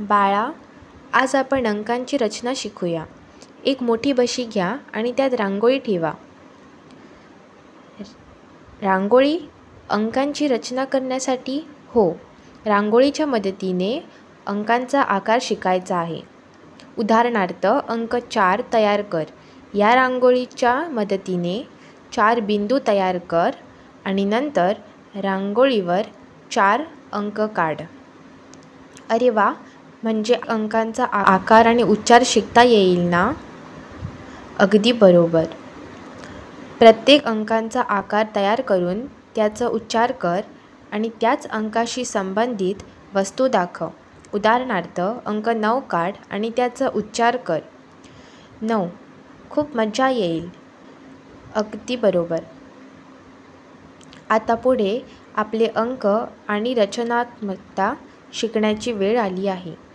बाळा, आज आपण अंकांची रचना शिकूया. एक मोठी बशी घ्या आणि त्यात रांगोळी ठेवा. रांगोळी अंकांची रचना करण्यासाठी हो, रांगोळीच्या मदतीने अंकांचा आकार शिकायचा आहे. उदाहरणार्थ अंक 4 तयार कर. या रांगोळीच्या मदतीने 4 बिंदू तयार कर आणि नंतर रांगोळीवर 4 अंक काढ. अरे वा, म्हणजे अंकांचा आकार आणि उच्चार शिकता येईल ना? अगदी बरोबर. प्रत्येक अंकांचा आकार तयार करून त्याचा उच्चार कर आणि त्याच अंकाशी संबंधित वस्तू दाखव. उदाहरणार्थ अंक 9 काढ आणि त्याचा उच्चार कर. 9. खूप मजा येईल. अगदी बरोबर. आता पुढे आपले अंक आणि रचनात्मकता शिकण्याची वेळ आली आहे.